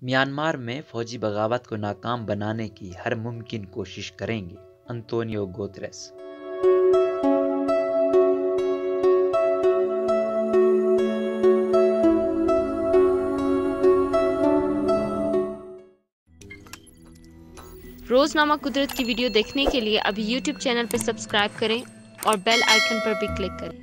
Myanmar में फौजी बगावत को नाकाम बनाने की हर मुमकिन कोशिश करेंगे, अंतोनियो गुतेरेस। रोजनामा कुदरत की वीडियो देखने के लिए अभी YouTube चैनल पर सब्सक्राइब करें और बेल आइकन पर भी क्लिक करें।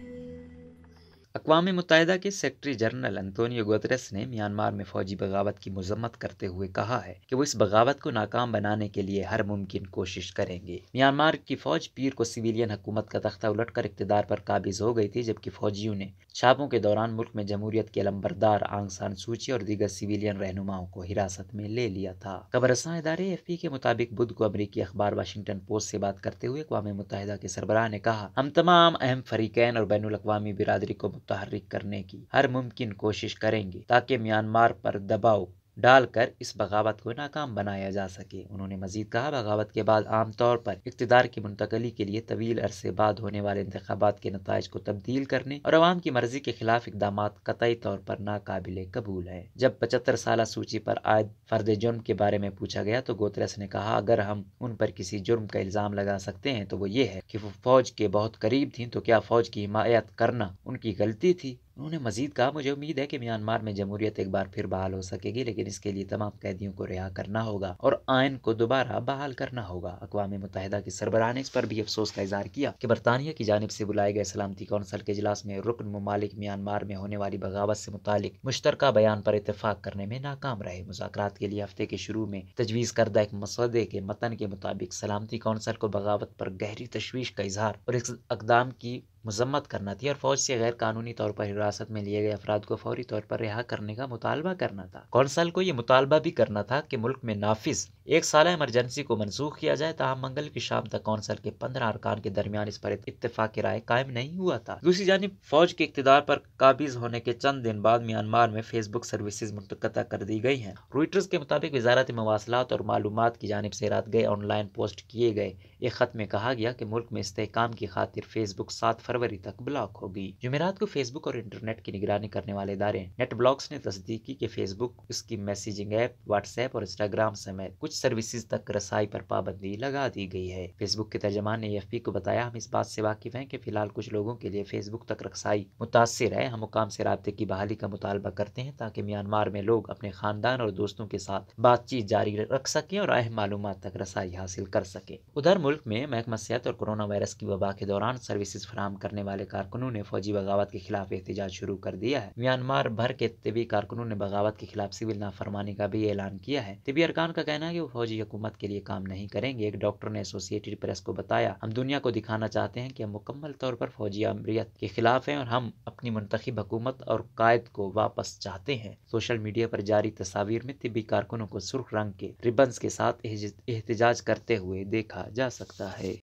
अक़वाम मुत्तहिदा के सेक्रेटरी जनरल अंतोनियो गुतेरेस ने म्यांमार में फौजी बगावत की मजम्मत करते हुए कहा है कि वो इस बगावत को नाकाम बनाने के लिए हर मुमकिन कोशिश करेंगे। म्यांमार की फौज पीर को सिविलियन हुकूमत का तख्ता उलटकर इक़्तिदार पर काबिज हो गई थी, जबकि फौजियों ने छापों के दौरान मुल्क में जमहूरियत के अलंबरदार आंग सान सूची और दीगर सिविलियन रहनुमाओं को हिरासत में ले लिया था। खबरसां इदारे AFP के मुताबिक बुध को अमरीकी अखबार वाशिंगटन पोस्ट से बात करते हुए अक़वाम मुत्तहिदा के सरबराह ने कहा, हम तमाम अहम फरीकैन और बैनुल अक़वामी बिरादरी को मुतहर्रिक करने की हर मुमकिन कोशिश करेंगे ताकि म्यांमार पर दबाव डालकर इस बगावत को नाकाम बनाया जा सके। उन्होंने मजीद कहा, बगावत के बाद आमतौर पर इक़्तिदार की मुंतकली के लिए तवील अरसे बाद होने वाले इंतखाबात के नताइज को तब्दील करने और अवाम की मर्जी के खिलाफ इक़दामात कतई तौर पर नाकाबिले कबूल है। जब 75 साला सूची पर आयद फर्द जुर्म के बारे में पूछा गया तो गुतेरेस ने कहा, अगर हम उन पर किसी जुर्म का इल्ज़ाम लगा सकते हैं तो वो ये है कि वो फौज के बहुत करीब थी, तो क्या फौज की हिमायत करना उनकी गलती थी? उन्होंने मजीद कहा, मुझे उम्मीद है कि म्यांमार में जमहूरियत एक बार फिर बहाल हो सकेगी, लेकिन इसके लिए तमाम कैदियों को रिहा करना होगा और आयन को दोबारा बहाल करना होगा। अक़वाम मुत्तहिदा की सरबराह ने इस पर भी अफसोस का इज़हार किया कि बरतानिया की जानिब से बुलाए गए सलामती कौंसिल के इजलास में रुकन ममालिक म्यांमार में होने वाली बगावत से मुतालिक मुश्तरका बयान पर इत्तेफाक करने में नाकाम रहे। मुज़ाकरात के लिए हफ्ते के शुरू में तजवीज़ करदा एक मसौदे के मतन के मुताबिक सलामती कौंसिल को बगावत पर गहरी तशवीश का इजहार और इस इक़दाम की मजम्मत करना थी और फौज से गैर कानूनी तौर पर हिरासत में लिए गए अफराद को फौरी तौर पर रिहा करने का मुतालबा करना था। कौंसिल को ये मुतालबा भी करना था कि मुल्क में नाफिज एक साला इमरजेंसी को मनसूख किया जाए। ताहम मंगल की शाम तक कौंसिल के 15 अरकान के दरमियान इस पर इत्तेफाक राय कायम नहीं हुआ था। दूसरी जानिब फौज के इक़्तिदार पर काबिज होने के चंद दिन बाद म्यांमार में फेसबुक सर्विसेज मुनक़ता कर दी गई हैं। रॉयटर्स के मुताबिक वज़ारत मवासलात और मालूमात की जानिब से रात गए ऑनलाइन पोस्ट किए गए एक खत में कहा गया कि मुल्क में इस्तेहकाम की खातिर फेसबुक 7 फरवरी तक ब्लॉक होगी। जुमेरात को फेसबुक और इंटरनेट की निगरानी करने वाले इदारे नेट ब्लॉक्स ने तस्दीक की कि फेसबुक, इसकी मैसेजिंग ऐप, व्हाट्सएप और इंस्टाग्राम समेत कुछ सर्विसेज तक रसाई पर पाबंदी लगा दी गई है। फेसबुक के तर्जमान ने AFP को बताया, हम इस बात से वाकिफ हैं कि फिलहाल कुछ लोगों के लिए फेसबुक तक रसाई मुतासिर है। हम हुकाम से राब्ते की बहाली का मुतालबा करते हैं ताकि म्यांमार में लोग अपने खानदान और दोस्तों के साथ बातचीत जारी रख सकें और अहम मालूमात तक रसाई हासिल कर सकें। उधर मुल्क में महकमा सेहत और कोरोना वायरस की वबा के दौरान सर्विसेज फराहम करने वाले कारकुनों ने फौजी बगावत के खिलाफ एहतजाज शुरू कर दिया है। म्यांमार भर के तिबी कारकुनों ने बगावत के खिलाफ सिविल नाफरमानी का भी ऐलान किया है। तिबी अरकान का कहना है कि वो फौजी हुकूमत के लिए काम नहीं करेंगे। एक डॉक्टर ने एसोसिएटेड प्रेस को बताया, हम दुनिया को दिखाना चाहते हैं कि हम मुकम्मल तौर पर फौजी अमरीत के खिलाफ हैं और हम अपनी मुंतखब हुकूमत और कायद को वापस चाहते हैं। सोशल मीडिया पर जारी तस्वीर में तिबी कारकुनों को सुर्ख रंग के रिबन्स के साथ एहतजाज करते हुए देखा जा सकता है।